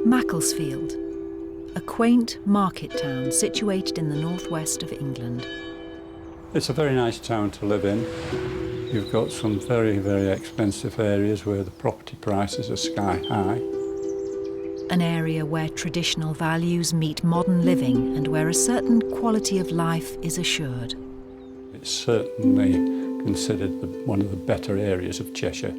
Macclesfield, a quaint market town situated in the northwest of England. It's a very nice town to live in. You've got some very, very expensive areas where the property prices are sky high. An area where traditional values meet modern living and where a certain quality of life is assured. It's certainly considered one of the better areas of Cheshire.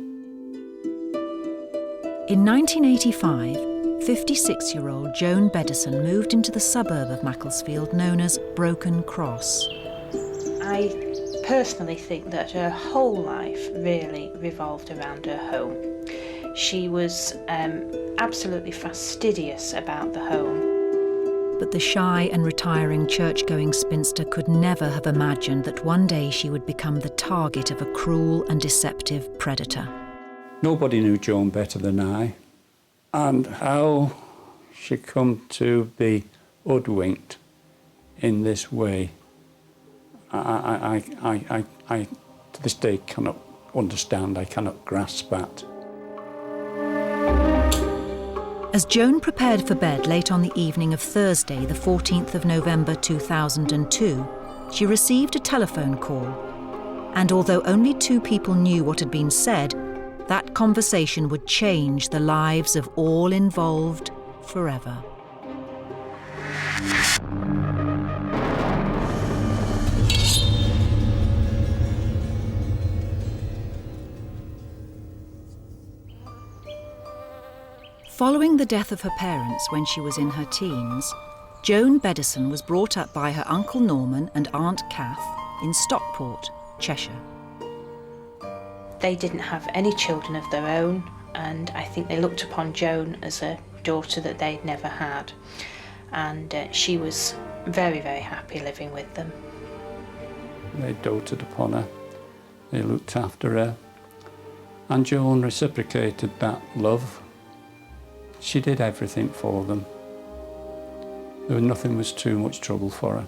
In 1985, 56-year-old Joan Beddison moved into the suburb of Macclesfield known as Broken Cross. I personally think that her whole life really revolved around her home. She was absolutely fastidious about the home. But the shy and retiring church-going spinster could never have imagined that one day she would become the target of a cruel and deceptive predator. Nobody knew Joan better than I, and how she come to be hoodwinked in this way, I to this day cannot understand, I cannot grasp that. As Joan prepared for bed late on the evening of Thursday, the 14th of November 2002, she received a telephone call. And although only 2 people knew what had been said, that conversation would change the lives of all involved forever. Following the death of her parents when she was in her teens, Joan Beddison was brought up by her Uncle Norman and Aunt Kath in Stockport, Cheshire. They didn't have any children of their own, and I think they looked upon Joan as a daughter that they'd never had. And she was very, very happy living with them. They doted upon her, they looked after her, and Joan reciprocated that love. She did everything for them. Nothing was too much trouble for her.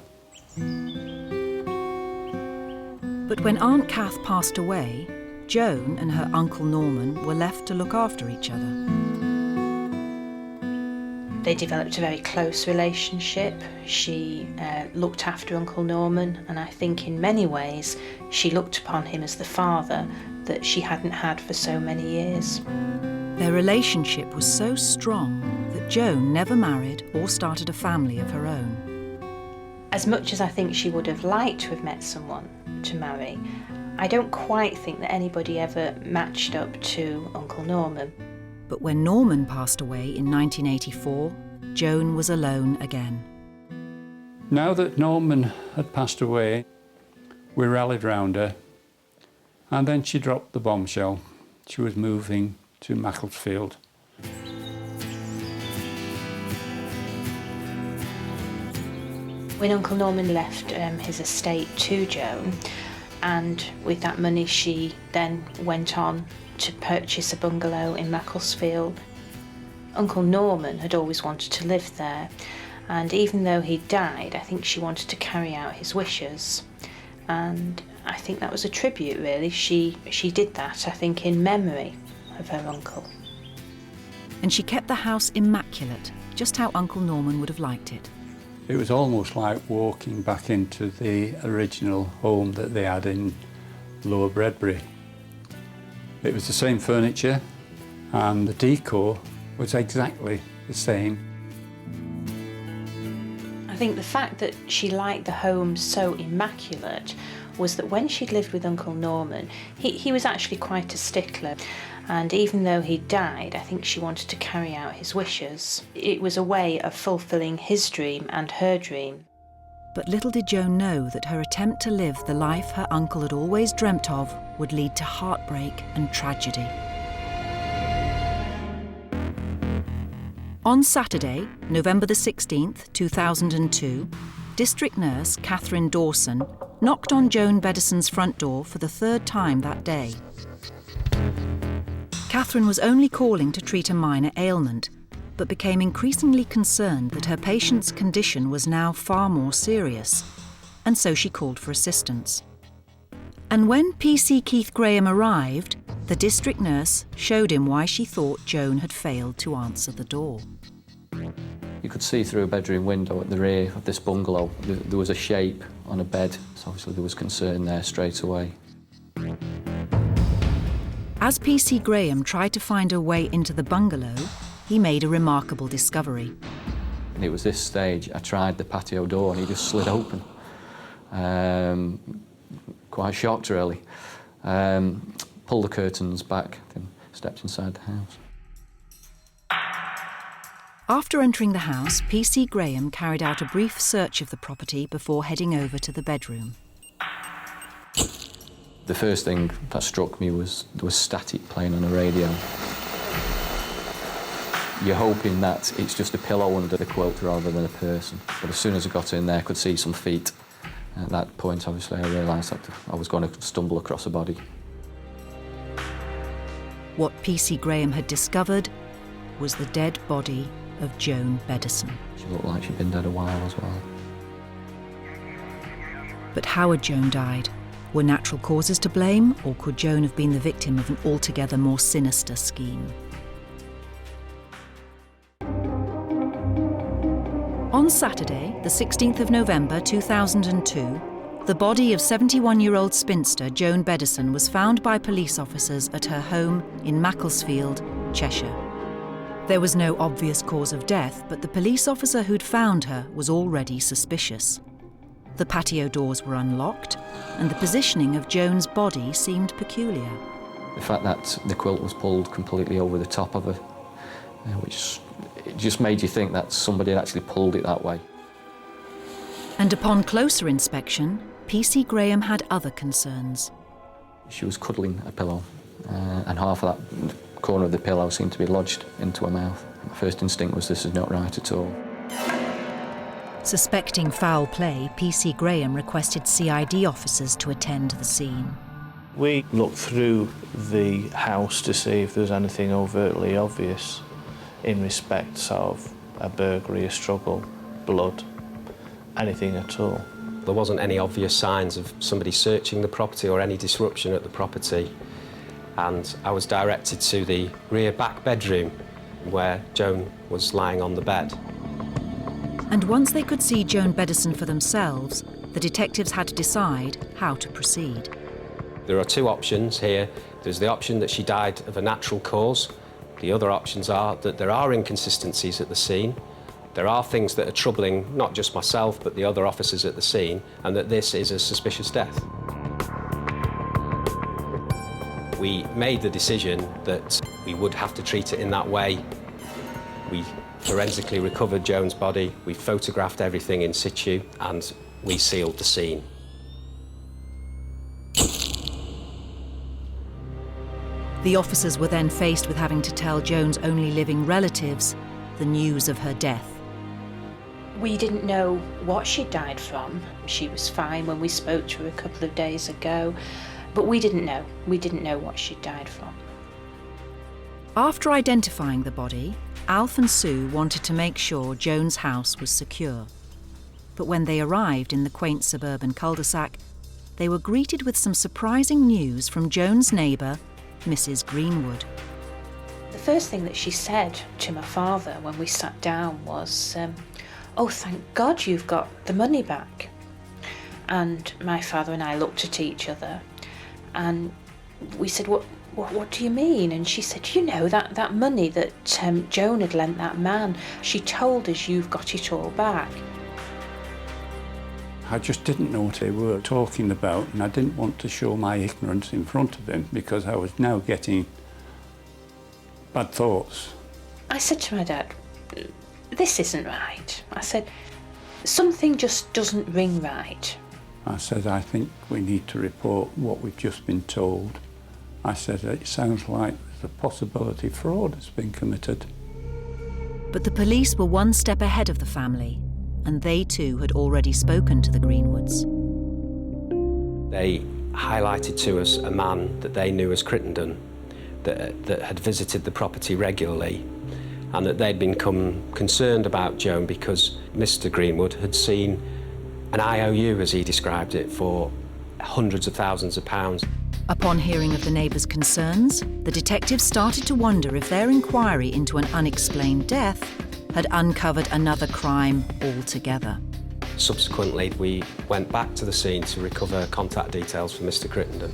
But when Aunt Kath passed away, Joan and her Uncle Norman were left to look after each other. They developed a very close relationship. She looked after Uncle Norman, and I think in many ways she looked upon him as the father that she hadn't had for so many years. Their relationship was so strong that Joan never married or started a family of her own. As much as I think she would have liked to have met someone to marry, I don't quite think that anybody ever matched up to Uncle Norman. But when Norman passed away in 1984, Joan was alone again. Now that Norman had passed away, we rallied round her, and then she dropped the bombshell. She was moving to Macclesfield. When Uncle Norman left his estate to Joan, and with that money she then went on to purchase a bungalow in Macclesfield. Uncle Norman had always wanted to live there, and even though he died, I think she wanted to carry out his wishes. And I think that was a tribute, really. She did that, I think, in memory of her uncle. And she kept the house immaculate, just how Uncle Norman would have liked it. It was almost like walking back into the original home that they had in Lower Bredbury. It was the same furniture, and the decor was exactly the same. I think the fact that she liked the home so immaculate was that when she'd lived with Uncle Norman, he was actually quite a stickler. And even though he died, I think she wanted to carry out his wishes. It was a way of fulfilling his dream and her dream. But little did Joan know that her attempt to live the life her uncle had always dreamt of would lead to heartbreak and tragedy. On Saturday, November the 16th, 2002, District Nurse Catherine Dawson knocked on Joan Beddison's front door for the 3rd time that day. Catherine was only calling to treat a minor ailment, but became increasingly concerned that her patient's condition was now far more serious, and so she called for assistance. And when PC Keith Graham arrived, the district nurse showed him why she thought Joan had failed to answer the door. You could see through a bedroom window at the rear of this bungalow. There was a shape on a bed, so obviously there was concern there straight away. As PC Graham tried to find a way into the bungalow, he made a remarkable discovery. And it was this stage, I tried the patio door and he just slid open. Quite shocked, really. Pulled the curtains back and stepped inside the house. After entering the house, PC Graham carried out a brief search of the property before heading over to the bedroom. The first thing that struck me was there was static playing on a radio. You're hoping that it's just a pillow under the quilt rather than a person. But as soon as I got in there, I could see some feet. At that point, obviously, I realised that I was going to stumble across a body. What PC Graham had discovered was the dead body of Joan Beddison. She looked like she'd been dead a while as well. But how had Joan died? Were natural causes to blame, or could Joan have been the victim of an altogether more sinister scheme? On Saturday, the 16th of November 2002, the body of 71-year-old spinster Joan Beddison was found by police officers at her home in Macclesfield, Cheshire. There was no obvious cause of death, but the police officer who'd found her was already suspicious. The patio doors were unlocked, and the positioning of Joan's body seemed peculiar. The fact that the quilt was pulled completely over the top of her, which it just made you think that somebody had actually pulled it that way. And upon closer inspection, PC Graham had other concerns. She was cuddling a pillow, and half of that corner of the pillow seemed to be lodged into her mouth. My first instinct was this is not right at all. Suspecting foul play, PC Graham requested CID officers to attend the scene. We looked through the house to see if there was anything overtly obvious in respect of a burglary, a struggle, blood, anything at all. There wasn't any obvious signs of somebody searching the property or any disruption at the property. And I was directed to the rear back bedroom where Joan was lying on the bed. And once they could see Joan Beddison for themselves, the detectives had to decide how to proceed. There are two options here. There's the option that she died of a natural cause. The other options are that there are inconsistencies at the scene. There are things that are troubling not just myself but the other officers at the scene, and that this is a suspicious death. We made the decision that we would have to treat it in that way. We forensically recovered Joan's body, we photographed everything in situ, and we sealed the scene. The officers were then faced with having to tell Joan's only living relatives the news of her death. We didn't know what she died from. She was fine when we spoke to her a couple of days ago, but we didn't know. We didn't know what she died from. After identifying the body, Alf and Sue wanted to make sure Joan's house was secure. But when they arrived in the quaint suburban cul-de-sac, they were greeted with some surprising news from Joan's neighbour, Mrs. Greenwood. The first thing that she said to my father when we sat down was, "Oh, thank God you've got the money back." And my father and I looked at each other and we said, What do you mean? And she said, you know, that money that Joan had lent that man, she told us you've got it all back. I just didn't know what they were talking about, and I didn't want to show my ignorance in front of him because I was now getting bad thoughts. I said to my dad, this isn't right. I said, something just doesn't ring right. I said, I think we need to report what we've just been told. I said, it sounds like there's a possibility fraud has been committed. But the police were one step ahead of the family, and they too had already spoken to the Greenwoods. They highlighted to us a man that they knew as Crittenden, that had visited the property regularly, and that they'd become concerned about Joan because Mr. Greenwood had seen an IOU, as he described it, for hundreds of thousands of pounds. Upon hearing of the neighbours' concerns, the detectives started to wonder if their inquiry into an unexplained death had uncovered another crime altogether. Subsequently, we went back to the scene to recover contact details for Mr. Crittenden.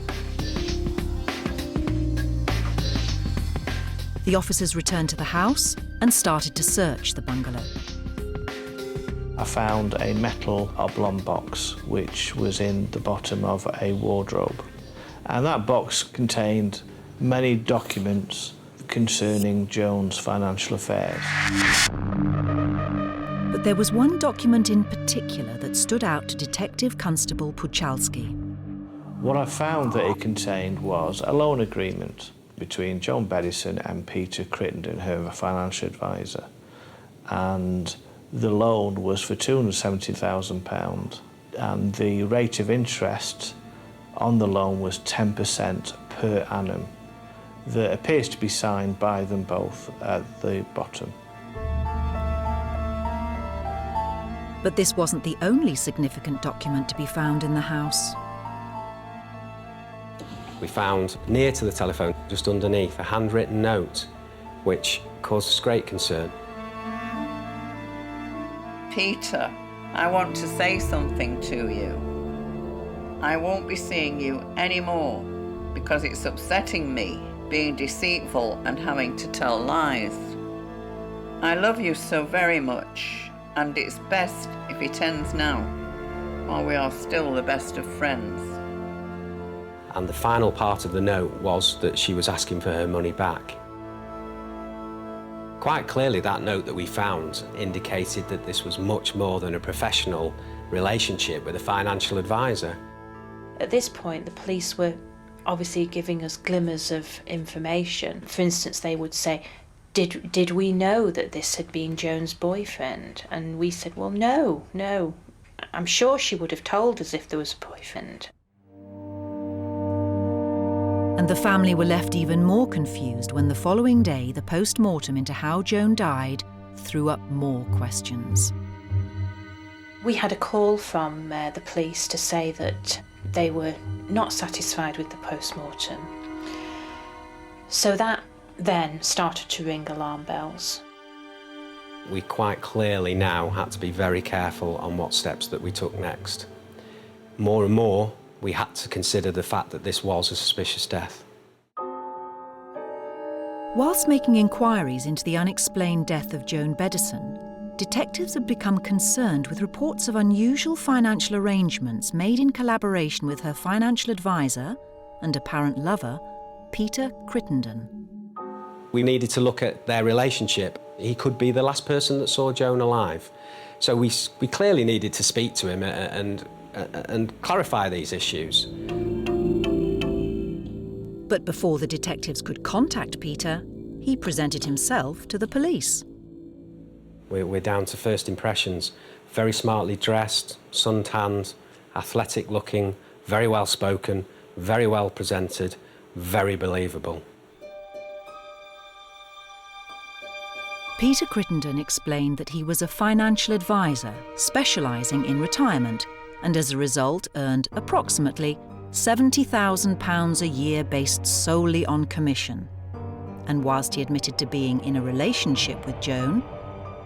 The officers returned to the house and started to search the bungalow. I found a metal oblong box which was in the bottom of a wardrobe. And that box contained many documents concerning Joan's financial affairs. But there was one document in particular that stood out to Detective Constable Puchalski. What I found that it contained was a loan agreement between Joan Beddison and Peter Crittenden, her financial advisor. And the loan was for £270,000, and the rate of interest on the loan was 10% per annum. That appears to be signed by them both at the bottom. But this wasn't the only significant document to be found in the house. We found near to the telephone, just underneath, a handwritten note, which caused us great concern. Peter, I want to say something to you. I won't be seeing you anymore because it's upsetting me being deceitful and having to tell lies. I love you so very much, and it's best if it ends now, while we are still the best of friends. And the final part of the note was that she was asking for her money back. Quite clearly, that note that we found indicated that this was much more than a professional relationship with a financial advisor. At this point, the police were obviously giving us glimmers of information. For instance, they would say, did we know that this had been Joan's boyfriend? And we said, well, no. I'm sure she would have told us if there was a boyfriend. And the family were left even more confused when the following day the post-mortem into how Joan died threw up more questions. We had a call from the police to say that they were not satisfied with the post-mortem. So that then started to ring alarm bells. We quite clearly now had to be very careful on what steps that we took next. More and more, we had to consider the fact that this was a suspicious death. Whilst making inquiries into the unexplained death of Joan Beddison, detectives had become concerned with reports of unusual financial arrangements made in collaboration with her financial advisor and apparent lover, Peter Crittenden. We needed to look at their relationship. He could be the last person that saw Joan alive. So we clearly needed to speak to him and clarify these issues. But before the detectives could contact Peter, he presented himself to the police. We're down to first impressions. Very smartly dressed, sun-tanned, athletic looking, very well spoken, very well presented, very believable. Peter Crittenden explained that he was a financial advisor specialising in retirement and as a result earned approximately £70,000 a year based solely on commission. And whilst he admitted to being in a relationship with Joan,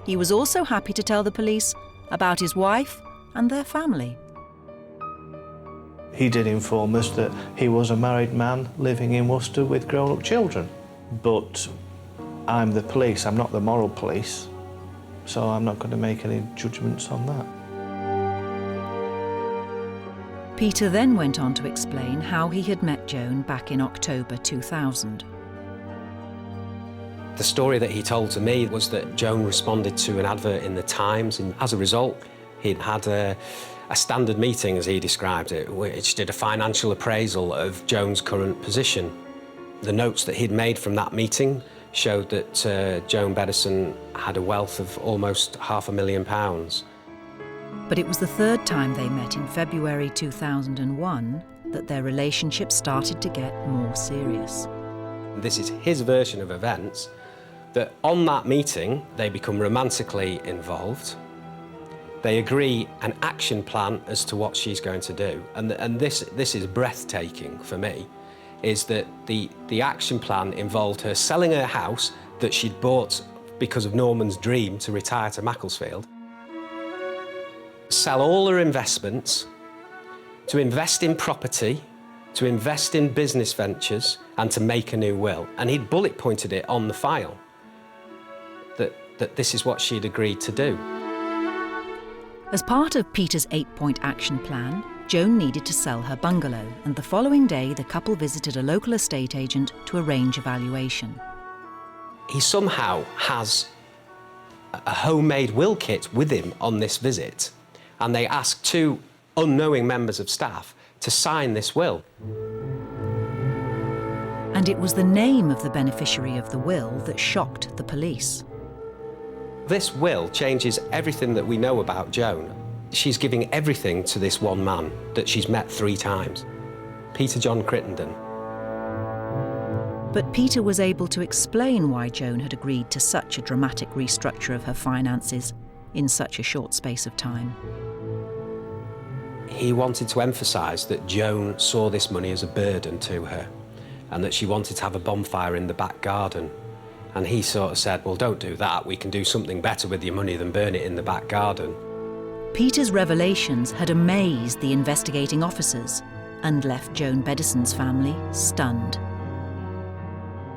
he was also happy to tell the police about his wife and their family. He did inform us that he was a married man living in Worcester with grown-up children. But I'm the police, I'm not the moral police, so I'm not going to make any judgments on that. Peter then went on to explain how he had met Joan back in October 2000. The story that he told to me was that Joan responded to an advert in the Times, and as a result, he'd had a standard meeting, as he described it, which did a financial appraisal of Joan's current position. The notes that he'd made from that meeting showed that Joan Bettison had a wealth of almost £500,000. But it was the third time they met in February 2001 that their relationship started to get more serious. This is his version of events, that on that meeting they become romantically involved. They agree an action plan as to what she's going to do. And this is breathtaking for me, is that the action plan involved her selling her house that she'd bought because of Norman's dream to retire to Macclesfield, sell all her investments, to invest in property, to invest in business ventures, and to make a new will. And he'd bullet pointed it on the file that this is what she'd agreed to do. As part of Peter's 8-point action plan, Joan needed to sell her bungalow, and the following day the couple visited a local estate agent to arrange a valuation. He somehow has a homemade will kit with him on this visit, and they asked 2 unknowing members of staff to sign this will. And it was the name of the beneficiary of the will that shocked the police. This will changes everything that we know about Joan. She's giving everything to this one man that she's met 3 times, Peter John Crittenden. But Peter was able to explain why Joan had agreed to such a dramatic restructure of her finances in such a short space of time. He wanted to emphasise that Joan saw this money as a burden to her, and that she wanted to have a bonfire in the back garden. And he sort of said, well, don't do that. We can do something better with your money than burn it in the back garden. Peter's revelations had amazed the investigating officers and left Joan Beddison's family stunned.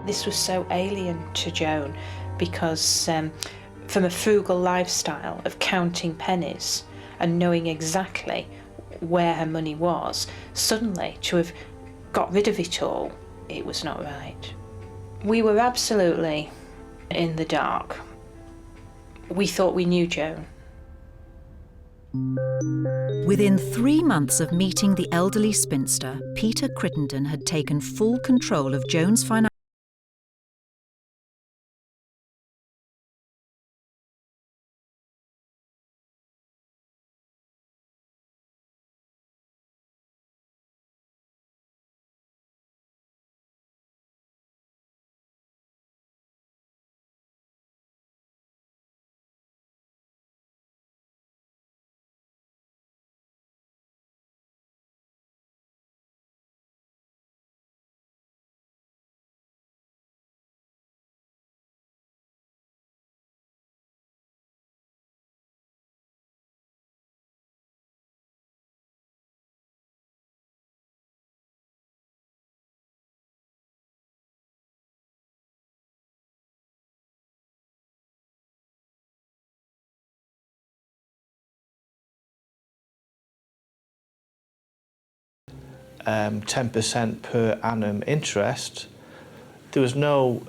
This was so alien to Joan because from a frugal lifestyle of counting pennies and knowing exactly where her money was, suddenly to have got rid of it all, it was not right. We were absolutely in the dark. We thought we knew Joan. Within 3 months of meeting the elderly spinster, Peter Crittenden had taken full control of Joan's finances. Um, 10% per annum interest, there was no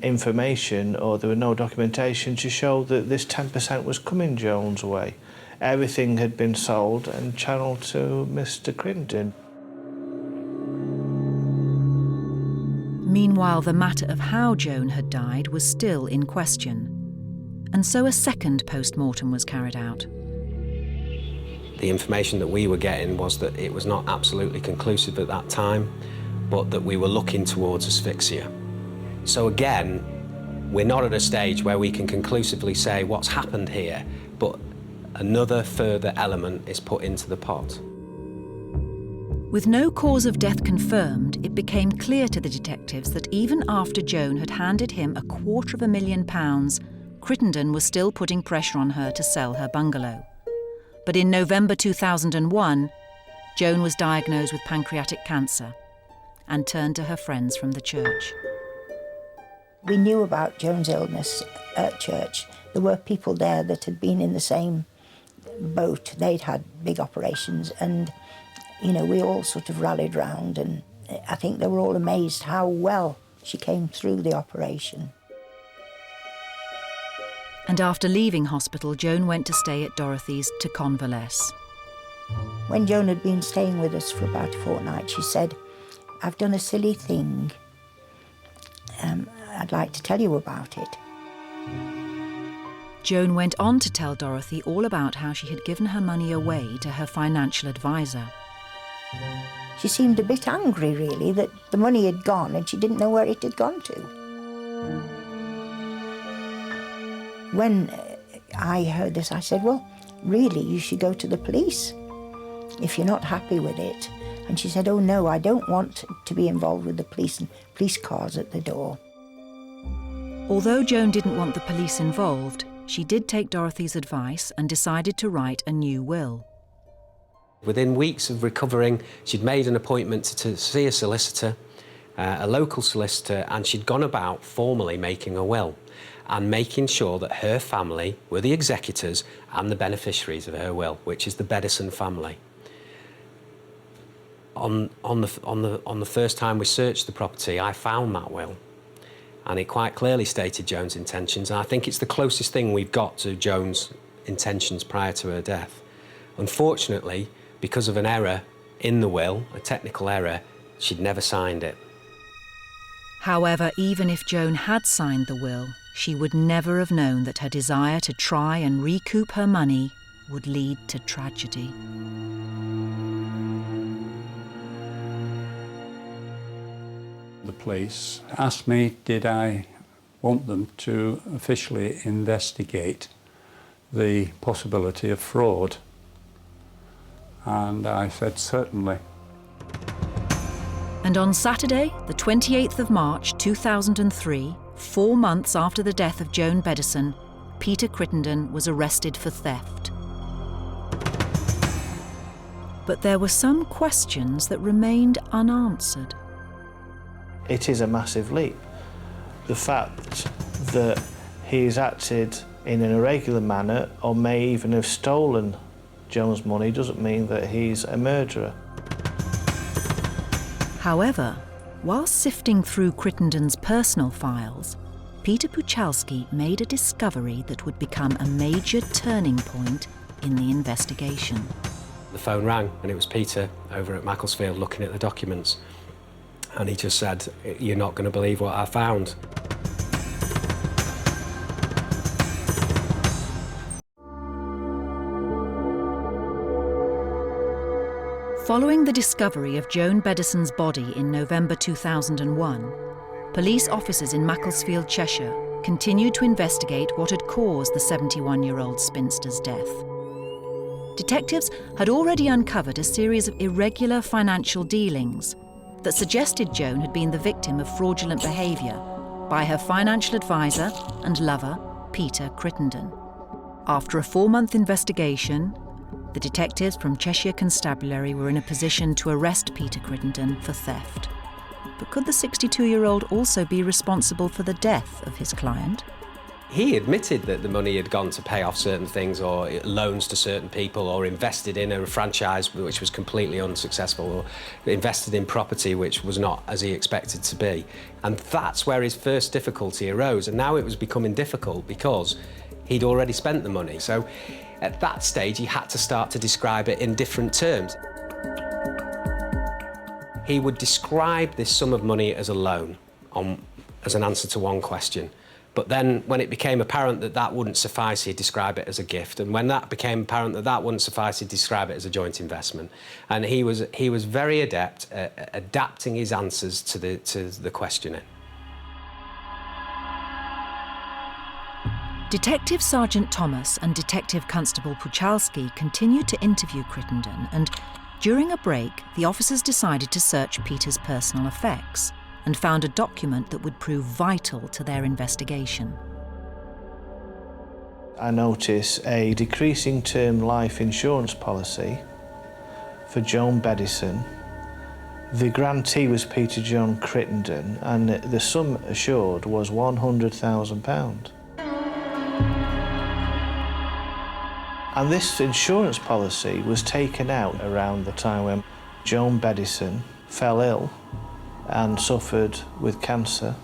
information or there was no documentation to show that this 10% was coming Joan's way. Everything had been sold and channeled to Mr. Crittenden. Meanwhile, the matter of how Joan had died was still in question, and so a second post-mortem was carried out. The information that we were getting was that it was not absolutely conclusive at that time, but that we were looking towards asphyxia. So again, we're not at a stage where we can conclusively say what's happened here, but another further element is put into the pot. With no cause of death confirmed, it became clear to the detectives that even after Joan had handed him £250,000, Crittenden was still putting pressure on her to sell her bungalow. But in November 2001, Joan was diagnosed with pancreatic cancer and turned to her friends from the church. We knew about Joan's illness at church. There were people there that had been in the same boat. They'd had big operations and, you know, we all sort of rallied round, and I think they were all amazed how well she came through the operation. And after leaving hospital, Joan went to stay at Dorothy's to convalesce. When Joan had been staying with us for about a fortnight, she said, "I've done a silly thing. I'd like to tell you about it." Joan went on to tell Dorothy all about how she had given her money away to her financial advisor. She seemed a bit angry, really, that the money had gone and she didn't know where it had gone to. When I heard this, I said, well, really, you should go to the police if you're not happy with it. And she said, oh, no, I don't want to be involved with the police and police cars at the door. Although Joan didn't want the police involved, she did take Dorothy's advice and decided to write a new will. Within weeks of recovering, she'd made an appointment to see a solicitor, a local solicitor, and she'd gone about formally making a will and making sure that her family were the executors and the beneficiaries of her will, which is the Beddison family. On the first time we searched the property, I found that will, and it quite clearly stated Joan's intentions, and I think it's the closest thing we've got to Joan's intentions prior to her death. Unfortunately, because of an error in the will, a technical error, she'd never signed it. However, even if Joan had signed the will, she would never have known that her desire to try and recoup her money would lead to tragedy. The police asked me, did I want them to officially investigate the possibility of fraud? And I said, certainly. And on Saturday, the 28th of March 2003, 4 months after the death of Joan Beddison, Peter Crittenden was arrested for theft. But there were some questions that remained unanswered. It is a massive leap. The fact that he's acted in an irregular manner or may even have stolen Joan's money doesn't mean that he's a murderer. However, while sifting through Crittenden's personal files, Peter Puchalski made a discovery that would become a major turning point in the investigation. The phone rang and it was Peter over at Macclesfield looking at the documents, and he just said, "You're not going to believe what I found." Following the discovery of Joan Beddison's body in November 2001, police officers in Macclesfield, Cheshire, continued to investigate what had caused the 71-year-old spinster's death. Detectives had already uncovered a series of irregular financial dealings that suggested Joan had been the victim of fraudulent behaviour by her financial advisor and lover, Peter Crittenden. After a 4-month investigation, the detectives from Cheshire Constabulary were in a position to arrest Peter Crittenden for theft. But could the 62-year-old also be responsible for the death of his client? He admitted that the money had gone to pay off certain things, or loans to certain people, or invested in a franchise which was completely unsuccessful, or invested in property which was not as he expected to be. And that's where his first difficulty arose. And now it was becoming difficult because he'd already spent the money. So at that stage, he had to start to describe it in different terms. He would describe this sum of money as a loan, as an answer to one question. But then, when it became apparent that that wouldn't suffice, he'd describe it as a gift. And when that became apparent that that wouldn't suffice, he'd describe it as a joint investment. And he was very adept at adapting his answers to the questioning. Detective Sergeant Thomas and Detective Constable Puchalski continued to interview Crittenden, and during a break, the officers decided to search Peter's personal effects and found a document that would prove vital to their investigation. I notice a decreasing term life insurance policy for Joan Beddison. The grantee was Peter John Crittenden, and the sum assured was £100,000. And this insurance policy was taken out around the time when Joan Beddison fell ill and suffered with cancer.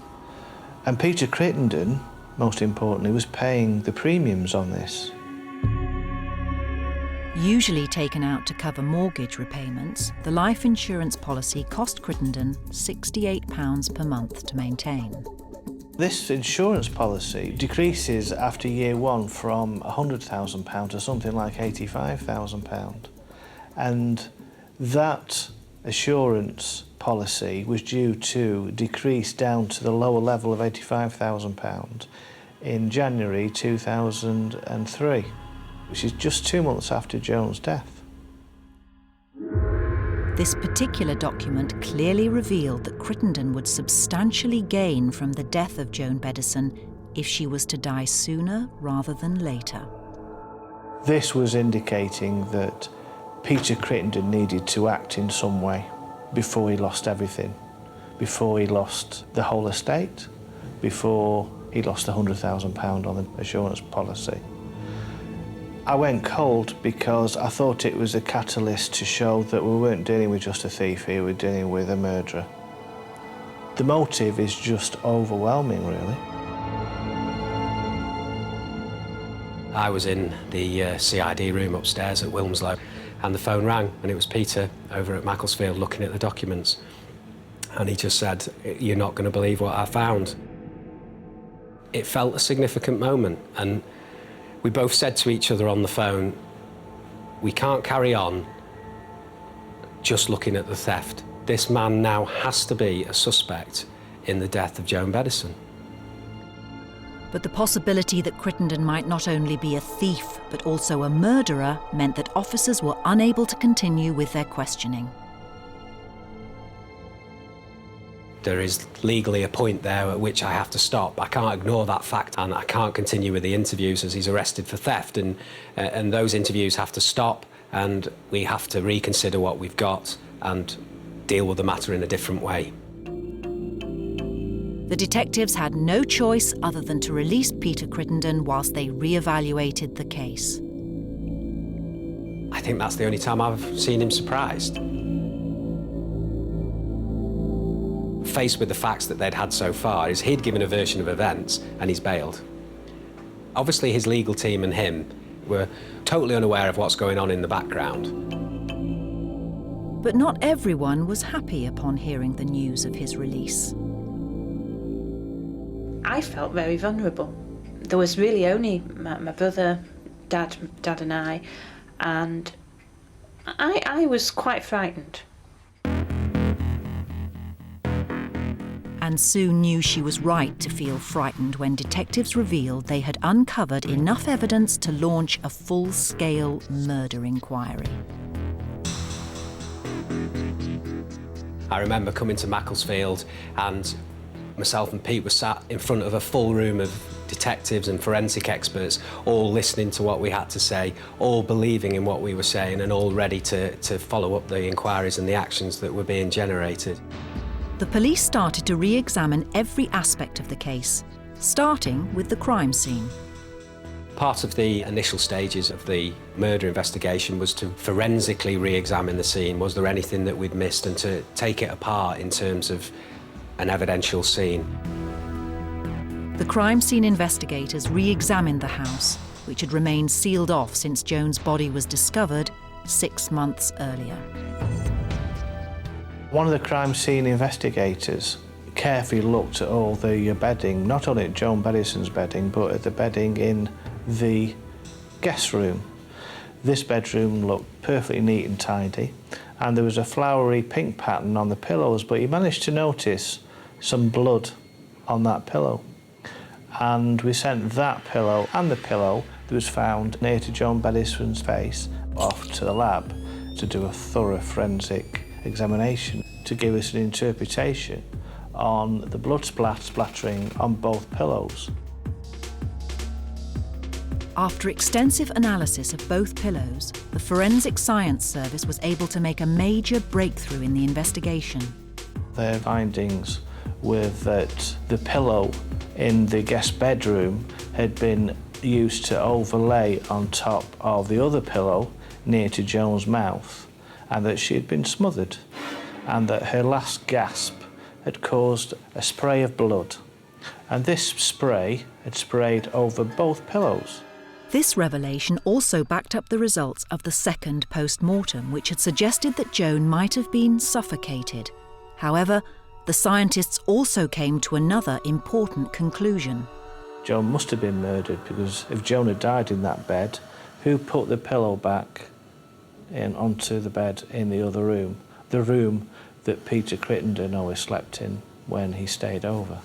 And Peter Crittenden, most importantly, was paying the premiums on this. Usually taken out to cover mortgage repayments, the life insurance policy cost Crittenden £68 per month to maintain. This insurance policy decreases after year one from £100,000 to something like £85,000. And that assurance policy was due to decrease down to the lower level of £85,000 in January 2003, which is just 2 months after Joan's death. This particular document clearly revealed that Crittenden would substantially gain from the death of Joan Beddison if she was to die sooner rather than later. This was indicating that Peter Crittenden needed to act in some way before he lost everything, before he lost the whole estate, before he lost the £100,000 on the assurance policy. I went cold because I thought it was a catalyst to show that we weren't dealing with just a thief here, we're dealing with a murderer. The motive is just overwhelming, really. I was in the CID room upstairs at Wilmslow, and the phone rang, and it was Peter over at Macclesfield looking at the documents. And he just said, "You're not going to believe what I found." It felt a significant moment, and we both said to each other on the phone, we can't carry on just looking at the theft. This man now has to be a suspect in the death of Joan Beddison. But the possibility that Crittenden might not only be a thief but also a murderer meant that officers were unable to continue with their questioning. There is legally a point there at which I have to stop. I can't ignore that fact, and I can't continue with the interviews as he's arrested for theft, and those interviews have to stop, and we have to reconsider what we've got and deal with the matter in a different way. The detectives had no choice other than to release Peter Crittenden whilst they re-evaluated the case. I think that's the only time I've seen him surprised. Faced with the facts that they'd had so far, is he'd given a version of events and he's bailed. Obviously his legal team and him were totally unaware of what's going on in the background. But not everyone was happy upon hearing the news of his release. I felt very vulnerable. There was really only my brother, Dad and I, and I was quite frightened. And Sue knew she was right to feel frightened when detectives revealed they had uncovered enough evidence to launch a full-scale murder inquiry. I remember coming to Macclesfield, and myself and Pete were sat in front of a full room of detectives and forensic experts, all listening to what we had to say, all believing in what we were saying, and all ready to follow up the inquiries and the actions that were being generated. The police started to re-examine every aspect of the case, starting with the crime scene. Part of the initial stages of the murder investigation was to forensically re-examine the scene. Was there anything that we'd missed, and to take it apart in terms of an evidential scene. The crime scene investigators re-examined the house, which had remained sealed off since Joan's body was discovered 6 months earlier. One of the crime scene investigators carefully looked at all the bedding, not only at Joan Beddison's bedding, but at the bedding in the guest room. This bedroom looked perfectly neat and tidy, and there was a flowery pink pattern on the pillows, but he managed to notice some blood on that pillow. And we sent that pillow and the pillow that was found near to Joan Beddison's face off to the lab to do a thorough forensic examination to give us an interpretation on the blood splattering on both pillows. After extensive analysis of both pillows, the Forensic Science Service was able to make a major breakthrough in the investigation. Their findings were that the pillow in the guest bedroom had been used to overlay on top of the other pillow near to Joan's mouth, and that she had been smothered, and that her last gasp had caused a spray of blood, and this spray had sprayed over both pillows. This revelation also backed up the results of the second post-mortem, which had suggested that Joan might have been suffocated. However, the scientists also came to another important conclusion. Joan must have been murdered, because if Joan had died in that bed, who put the pillow back onto the bed in the other room, the room that Peter Crittenden always slept in when he stayed over?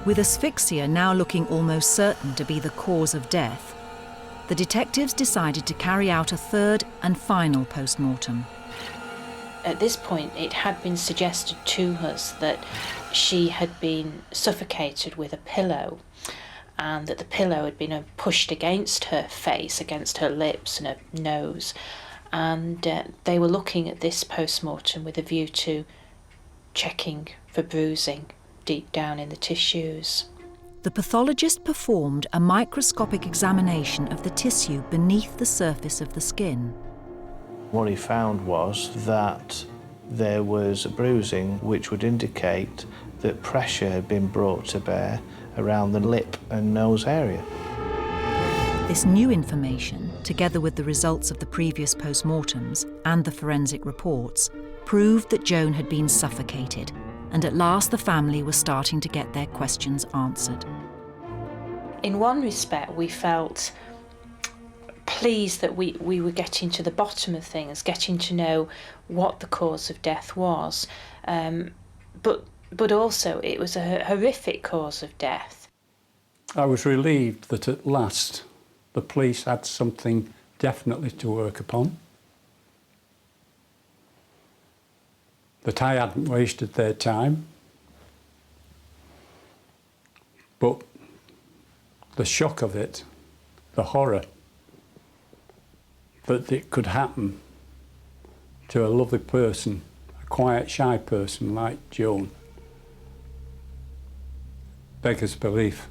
With asphyxia now looking almost certain to be the cause of death, the detectives decided to carry out a third and final post-mortem. at this point it had been suggested to us that she had been suffocated with a pillow, and that the pillow had been pushed against her face, against her lips and her nose, and they were looking at this post-mortem with a view to checking for bruising deep down in the tissues. The pathologist performed a microscopic examination of the tissue beneath the surface of the skin. What he found was that there was a bruising which would indicate that pressure had been brought to bear around the lip and nose area. This new information, together with the results of the previous post-mortems and the forensic reports, proved that Joan had been suffocated, and at last the family were starting to get their questions answered. In one respect, we felt pleased that we were getting to the bottom of things, getting to know what the cause of death was, but also it was a horrific cause of death. I was relieved that at last the police had something definitely to work upon, that I hadn't wasted their time, but the shock of it, the horror that it could happen to a lovely person, a quiet, shy person like Joan, beggars belief.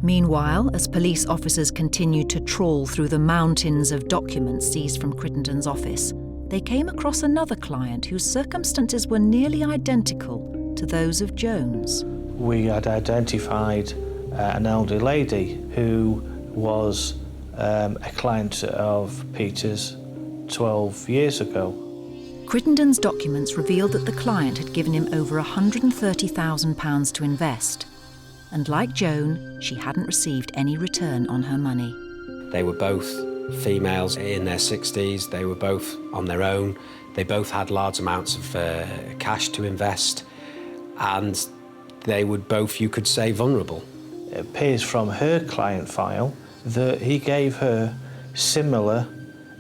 Meanwhile, as police officers continued to trawl through the mountains of documents seized from Crittenden's office, they came across another client whose circumstances were nearly identical to those of Joan's. We had identified an elderly lady who was a client of Peter's 12 years ago. Crittenden's documents revealed that the client had given him over £130,000 to invest. And like Joan, she hadn't received any return on her money. They were both females in their 60s, they were both on their own, they both had large amounts of cash to invest, and they were both, you could say, vulnerable. It appears from her client file that he gave her similar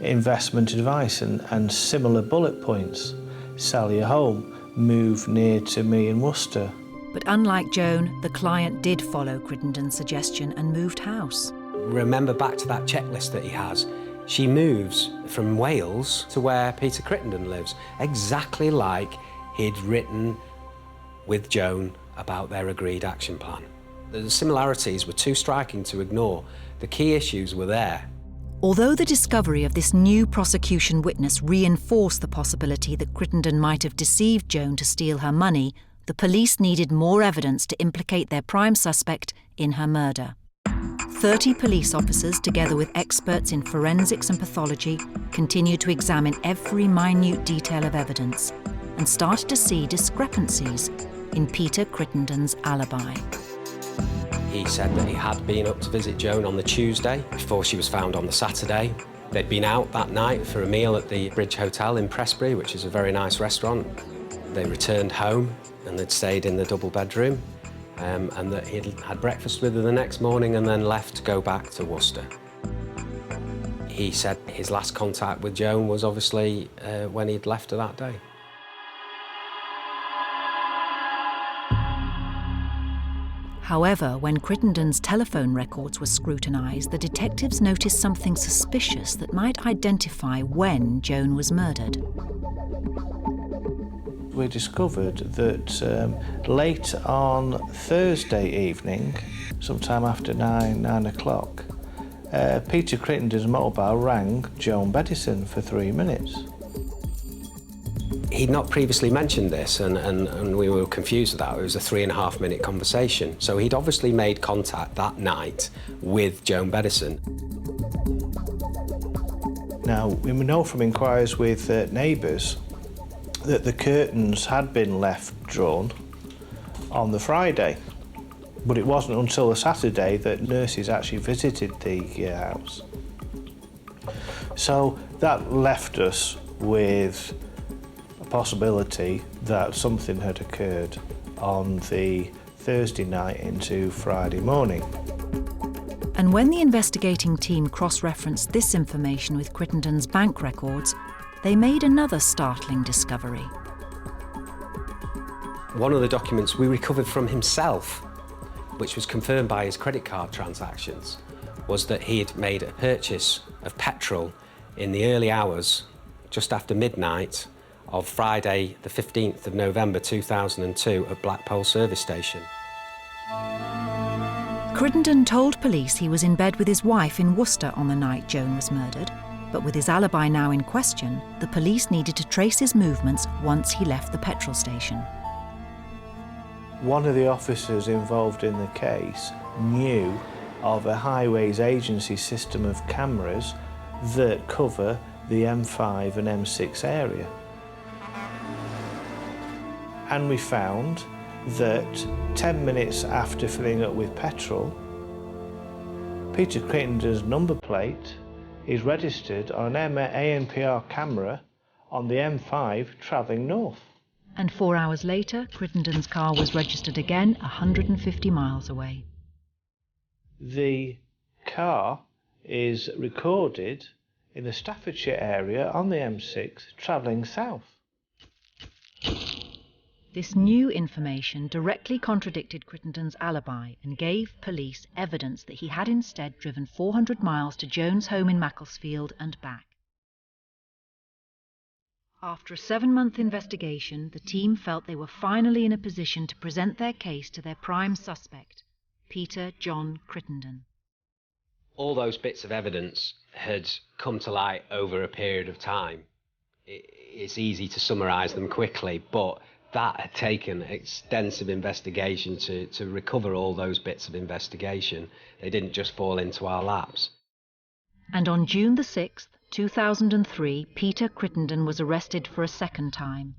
investment advice and similar bullet points. Sell your home, move near to me in Worcester. But unlike Joan, the client did follow Crittenden's suggestion and moved house. Remember back to that checklist that he has. She moves from Wales to where Peter Crittenden lives, exactly like he'd written with Joan about their agreed action plan. The similarities were too striking to ignore. The key issues were there. Although the discovery of this new prosecution witness reinforced the possibility that Crittenden might have deceived Joan to steal her money, the police needed more evidence to implicate their prime suspect in her murder. 30 police officers, together with experts in forensics and pathology, continued to examine every minute detail of evidence and started to see discrepancies in Peter Crittenden's alibi. He said that he had been up to visit Joan on the Tuesday before she was found on the Saturday. They'd been out that night for a meal at the Bridge Hotel in Prestbury, which is a very nice restaurant. They returned home and they'd stayed in the double bedroom, and that he'd had breakfast with her the next morning and then left to go back to Worcester. He said his last contact with Joan was obviously when he'd left her that day. However, when Crittenden's telephone records were scrutinised, the detectives noticed something suspicious that might identify when Joan was murdered. We discovered that late on Thursday evening, sometime after 9 o'clock, Peter Crittenden's mobile rang Joan Bettison for 3 minutes. He'd not previously mentioned this, and we were confused with that. It was a 3.5-minute conversation. So he'd obviously made contact that night with Joan Bettison. Now, we know from inquiries with neighbours that the curtains had been left drawn on the Friday, but it wasn't until the Saturday that nurses actually visited the house. So that left us with a possibility that something had occurred on the Thursday night into Friday morning. And when the investigating team cross-referenced this information with Crittenden's bank records, they made another startling discovery. One of the documents we recovered from himself, which was confirmed by his credit card transactions, was that he had made a purchase of petrol in the early hours, just after midnight, of Friday the 15th of November 2002 at Blackpool service station. Crittenden told police he was in bed with his wife in Worcester on the night Joan was murdered, but with his alibi now in question, the police needed to trace his movements once he left the petrol station. One of the officers involved in the case knew of a highways agency system of cameras that cover the M5 and M6 area. And we found that 10 minutes after filling up with petrol, Peter Crittenden's number plate is registered on an ANPR camera on the M5 travelling north. And 4 hours later, Crittenden's car was registered again 150 miles away. The car is recorded in the Staffordshire area on the M6 travelling south. This new information directly contradicted Crittenden's alibi and gave police evidence that he had instead driven 400 miles to Joan's home in Macclesfield and back. After a 7-month investigation, the team felt they were finally in a position to present their case to their prime suspect, Peter John Crittenden. All those bits of evidence had come to light over a period of time. It's easy to summarise them quickly, but that had taken extensive investigation to recover all those bits of investigation. They didn't just fall into our laps. And on June the 6th, 2003, Peter Crittenden was arrested for a second time.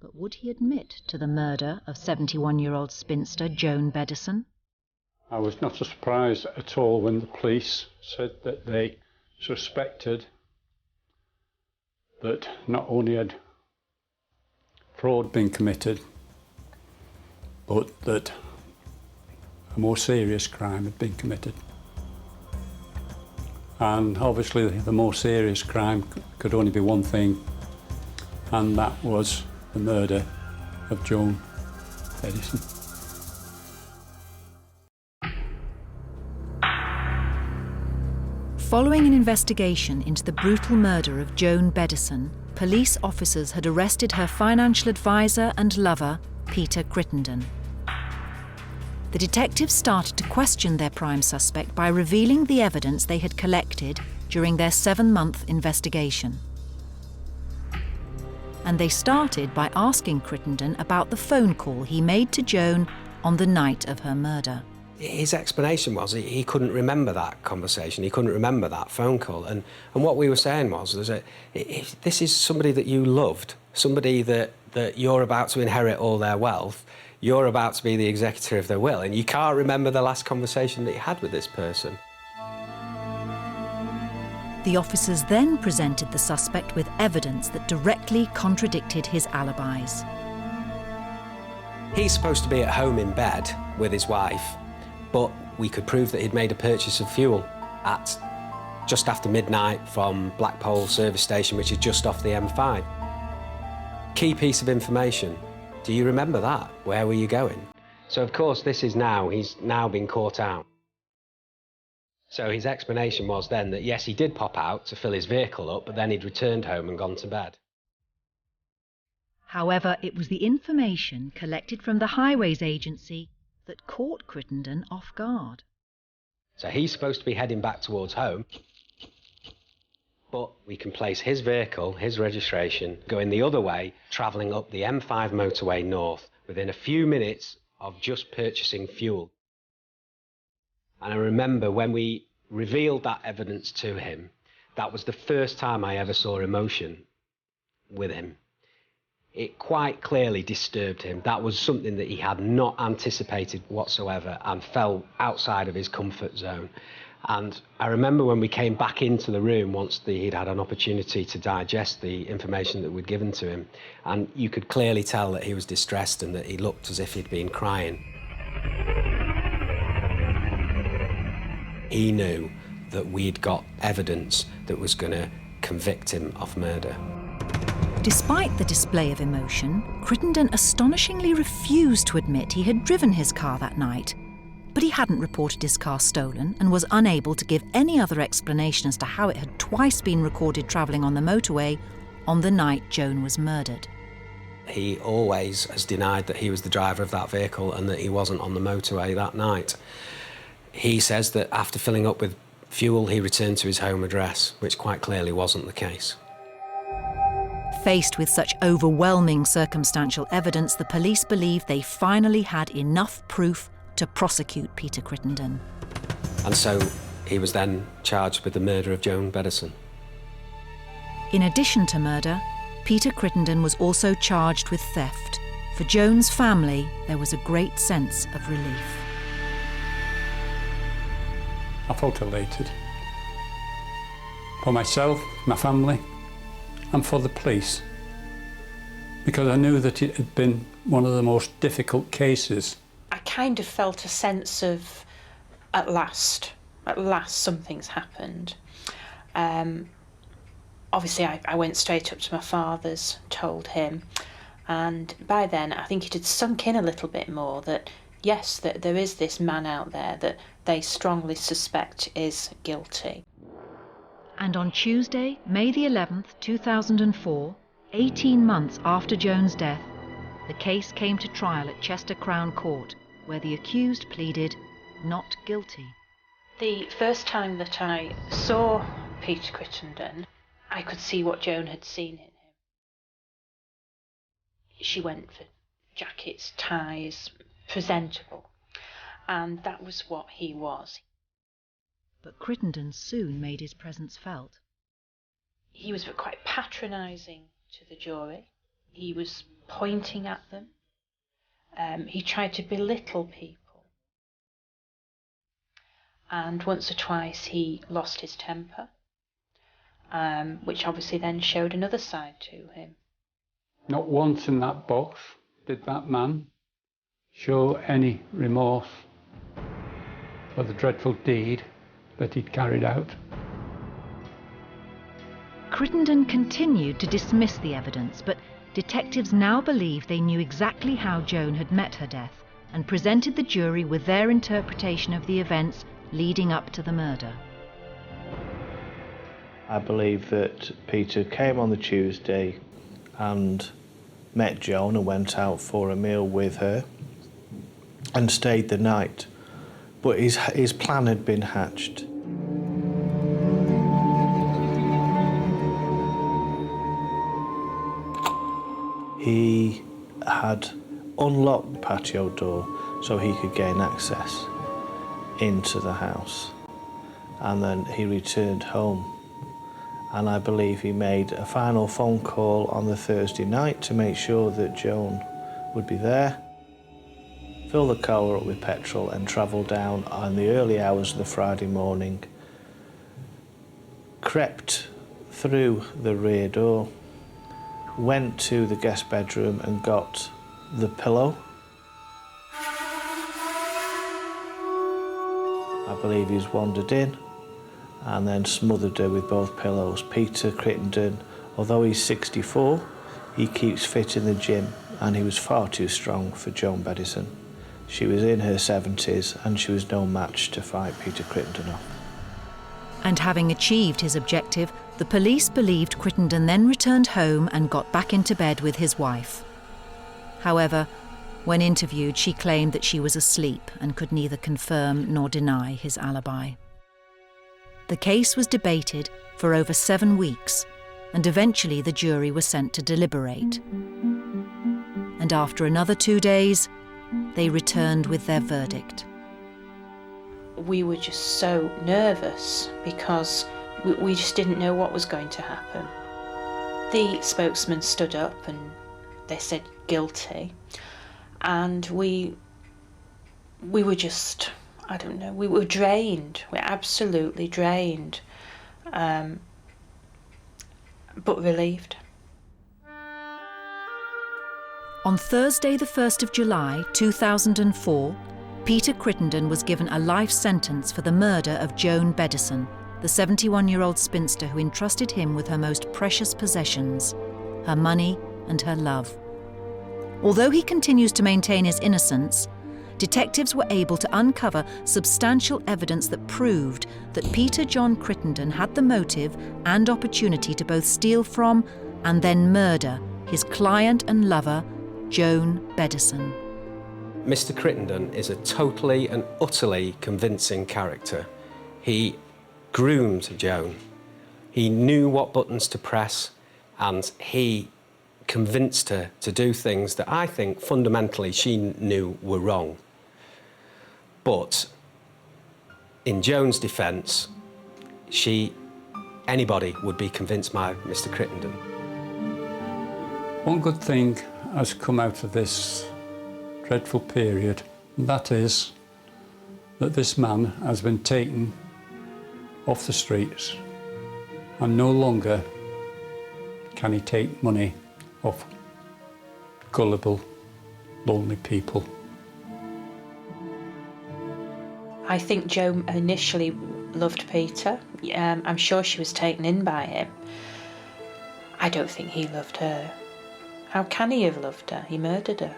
But would he admit to the murder of 71-year-old spinster Joan Beddison? I was not surprised at all when the police said that they suspected that not only had fraud been committed, but that a more serious crime had been committed. And obviously the more serious crime could only be one thing, and that was the murder of Joan Bettison. Following an investigation into the brutal murder of Joan Beddison, police officers had arrested her financial advisor and lover, Peter Crittenden. The detectives started to question their prime suspect by revealing the evidence they had collected during their 7-month investigation. And they started by asking Crittenden about the phone call he made to Joan on the night of her murder. His explanation was he couldn't remember that conversation, he couldn't remember that phone call. And what we were saying was that if this is somebody that you loved, somebody that you're about to inherit all their wealth, you're about to be the executor of their will, and you can't remember the last conversation that you had with this person. The officers then presented the suspect with evidence that directly contradicted his alibis. He's supposed to be at home in bed with his wife, but we could prove that he'd made a purchase of fuel at just after midnight from Blackpool service station, which is just off the M5. Key piece of information. Do you remember that? Where were you going? So, of course, he's now been caught out. So his explanation was then that, yes, he did pop out to fill his vehicle up, but then he'd returned home and gone to bed. However, it was the information collected from the highways agency that caught Crittenden off guard. So he's supposed to be heading back towards home, but we can place his vehicle, his registration, going the other way, travelling up the M5 motorway north within a few minutes of just purchasing fuel. And I remember when we revealed that evidence to him, that was the first time I ever saw emotion with him. It quite clearly disturbed him. That was something that he had not anticipated whatsoever and fell outside of his comfort zone. And I remember when we came back into the room once he'd had an opportunity to digest the information that we'd given to him, and you could clearly tell that he was distressed and that he looked as if he'd been crying. He knew that we'd got evidence that was going to convict him of murder. Despite the display of emotion, Crittenden astonishingly refused to admit he had driven his car that night. But he hadn't reported his car stolen and was unable to give any other explanation as to how it had twice been recorded travelling on the motorway on the night Joan was murdered. He always has denied that he was the driver of that vehicle and that he wasn't on the motorway that night. He says that after filling up with fuel, he returned to his home address, which quite clearly wasn't the case. Faced with such overwhelming circumstantial evidence, the police believed they finally had enough proof to prosecute Peter Crittenden. And so he was then charged with the murder of Joan Bettison. In addition to murder, Peter Crittenden was also charged with theft. For Joan's family, there was a great sense of relief. I felt elated. For myself, my family, and for the police. Because I knew that it had been one of the most difficult cases. I kind of felt a sense of, at last something's happened. Obviously, I went straight up to my father's, told him, and by then I think it had sunk in a little bit more that, yes, that there is this man out there that they strongly suspect is guilty. And on Tuesday, May the 11th, 2004, 18 months after Joan's death, the case came to trial at Chester Crown Court, where the accused pleaded not guilty. The first time that I saw Peter Crittenden, I could see what Joan had seen in him. She went for jackets, ties, presentable, and that was what he was. But Crittenden soon made his presence felt. He was quite patronising to the jury. He was pointing at them. He tried to belittle people. And once or twice he lost his temper, which obviously then showed another side to him. Not once in that box did that man show any remorse for the dreadful deed that he'd carried out. Crittenden continued to dismiss the evidence, but detectives now believe they knew exactly how Joan had met her death and presented the jury with their interpretation of the events leading up to the murder. I believe that Peter came on the Tuesday and met Joan and went out for a meal with her and stayed the night. But his plan had been hatched. He had unlocked the patio door so he could gain access into the house. And then he returned home. And I believe he made a final phone call on the Thursday night to make sure that Joan would be there, fill the car up with petrol and travel down in the early hours of the Friday morning, crept through the rear door, went to the guest bedroom and got the pillow. I believe he's wandered in and then smothered her with both pillows. Peter Crittenden, although he's 64, he keeps fit in the gym and he was far too strong for Joan Beddison. She was in her 70s and she was no match to fight Peter Crittenden off. And having achieved his objective, the police believed Crittenden then returned home and got back into bed with his wife. However, when interviewed, she claimed that she was asleep and could neither confirm nor deny his alibi. The case was debated for over 7 weeks, and eventually the jury was sent to deliberate. And after another 2 days, they returned with their verdict. We were just so nervous because we just didn't know what was going to happen. The spokesman stood up and they said guilty, and we were just, I don't know, we were drained. We're absolutely drained, but relieved. On Thursday, the 1st of July 2004, Peter Crittenden was given a life sentence for the murder of Joan Beddison, the 71-year-old spinster who entrusted him with her most precious possessions. her money, and her love. Although he continues to maintain his innocence, detectives were able to uncover substantial evidence that proved that Peter John Crittenden had the motive and opportunity to both steal from and then murder his client and lover, Joan Beddison. Mr. Crittenden is a totally and utterly convincing character. He groomed Joan. He knew what buttons to press, and he convinced her to do things that I think fundamentally she knew were wrong. But in Joan's defence, anybody would be convinced by Mr. Crittenden. One good thing has come out of this dreadful period, and that is that this man has been taken off the streets, and no longer can he take money off gullible, lonely people. I think Joan initially loved Peter. I'm sure she was taken in by him. I don't think he loved her. How can he have loved her? He murdered her.